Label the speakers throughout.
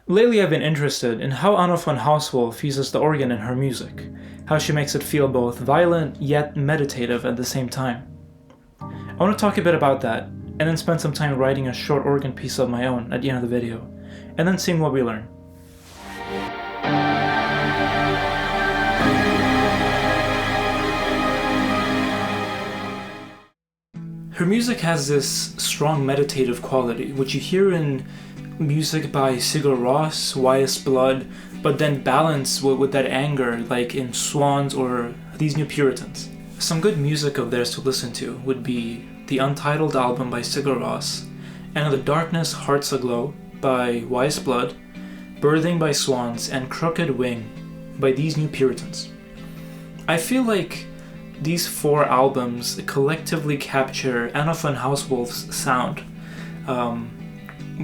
Speaker 1: Lately I've been interested in how Anna Von Hausswolff uses the organ in her music, how she makes it feel both violent yet meditative at the same time. I want to talk a bit about that, and then spend some time writing a short organ piece of my own at the end of the video, and then seeing what we learn. Her music has this strong meditative quality, which you hear in music by Sigur Rós, Y.S. Blood, but then balanced with that anger, like in Swans or These New Puritans. Some good music of theirs to listen to would be the Untitled album by Sigur Rós, and In the Darkness Hearts Aglow by Y.S. Blood, Birthing by Swans, and Crooked Wing by These New Puritans. I feel like these four albums collectively capture Anna Von Hausswolff's sound,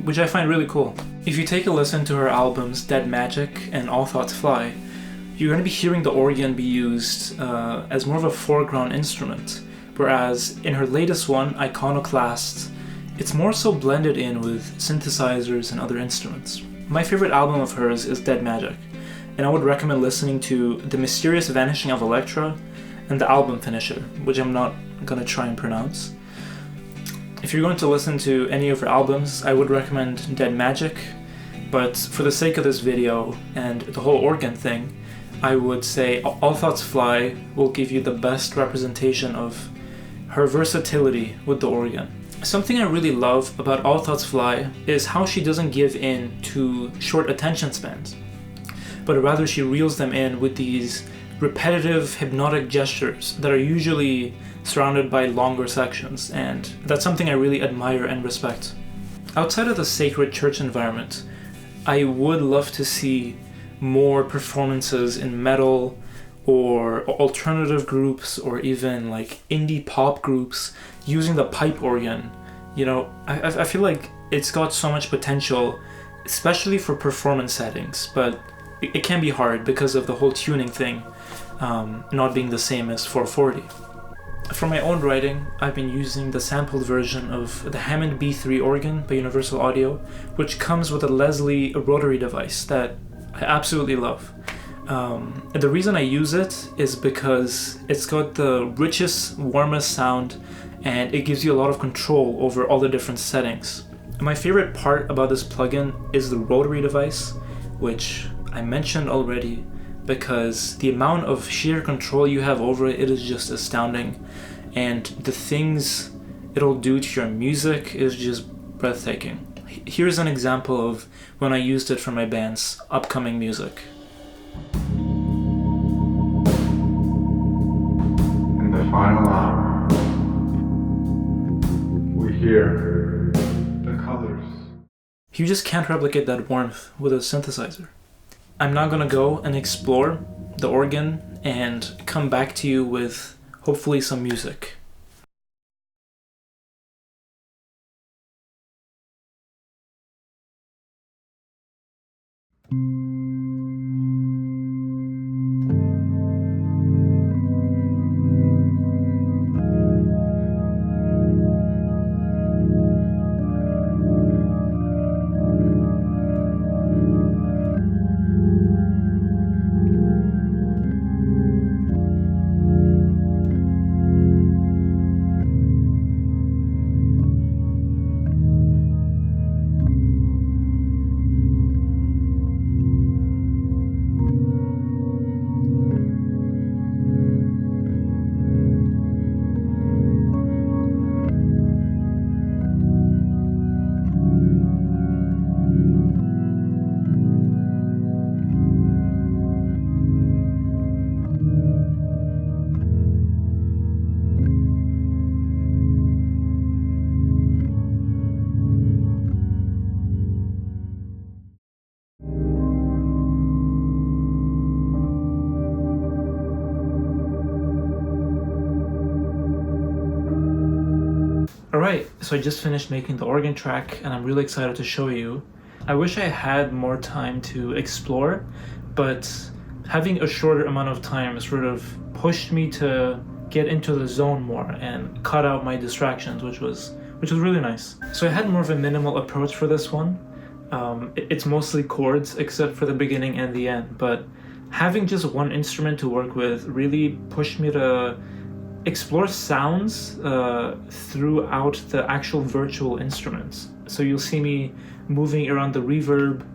Speaker 1: which I find really cool. If you take a listen to her albums Dead Magic and All Thoughts Fly, you're going to be hearing the organ be used as more of a foreground instrument, whereas in her latest one, Iconoclast, it's more so blended in with synthesizers and other instruments. My favorite album of hers is Dead Magic, and I would recommend listening to The Mysterious Vanishing of Electra and the album Finisher, which I'm not going to try and pronounce. If you're going to listen to any of her albums, I would recommend Dead Magic, but for the sake of this video and the whole organ thing, I would say All Thoughts Fly will give you the best representation of her versatility with the organ. Something I really love about All Thoughts Fly is how she doesn't give in to short attention spans, but rather she reels them in with these repetitive hypnotic gestures that are usually surrounded by longer sections, and that's something I really admire and respect. Outside of the sacred church environment, I would love to see more performances in metal or alternative groups or even like indie pop groups using the pipe organ. You know, I feel like it's got so much potential, especially for performance settings, but it can be hard because of the whole tuning thing not being the same as 440. For my own writing, I've been using the sampled version of the Hammond B3 organ by Universal Audio, which comes with a Leslie rotary device that I absolutely love. And the reason I use it is because it's got the richest, warmest sound, and it gives you a lot of control over all the different settings. And my favorite part about this plugin is the rotary device, which I mentioned already, because the amount of sheer control you have over it is just astounding, and the things it'll do to your music is just breathtaking. Here's an example of when I used it for my band's upcoming music.
Speaker 2: In the final hour, we hear the colors.
Speaker 1: You just can't replicate that warmth with a synthesizer. I'm now gonna go and explore the organ and come back to you with hopefully some music. Alright, so I just finished making the organ track and I'm really excited to show you. I wish I had more time to explore, but having a shorter amount of time sort of pushed me to get into the zone more and cut out my distractions, which was really nice. So I had more of a minimal approach for this one, It's mostly chords except for the beginning and the end, but having just one instrument to work with really pushed me to explore sounds throughout the actual virtual instruments. So you'll see me moving around the reverb,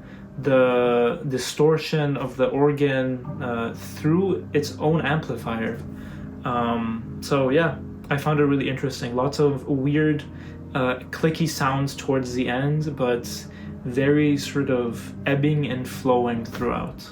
Speaker 1: the distortion of the organ through its own amplifier. So yeah, I found it really interesting. Lots of weird clicky sounds towards the end, but very sort of ebbing and flowing throughout.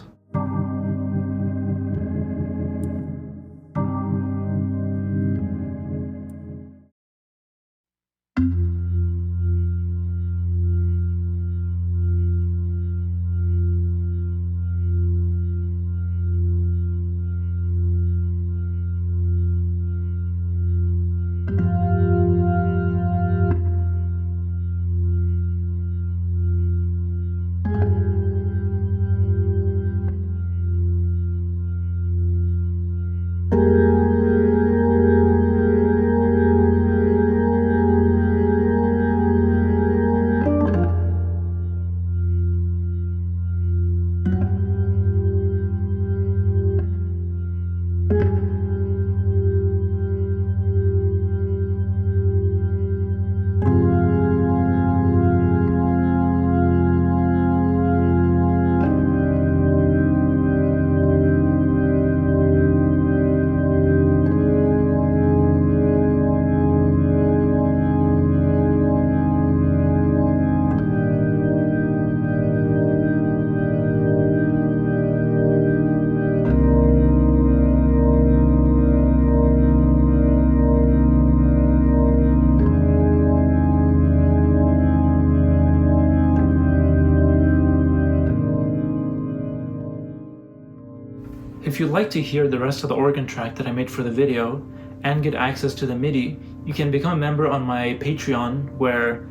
Speaker 1: If you'd like to hear the rest of the organ track that I made for the video and get access to the MIDI, you can become a member on my Patreon, where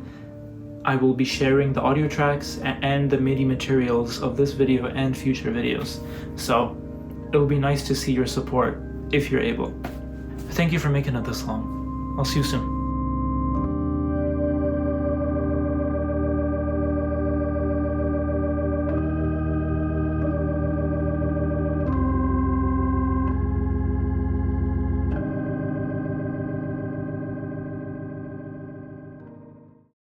Speaker 1: I will be sharing the audio tracks and the MIDI materials of this video and future videos. So it will be nice to see your support if you're able. Thank you for making it this long. I'll see you soon.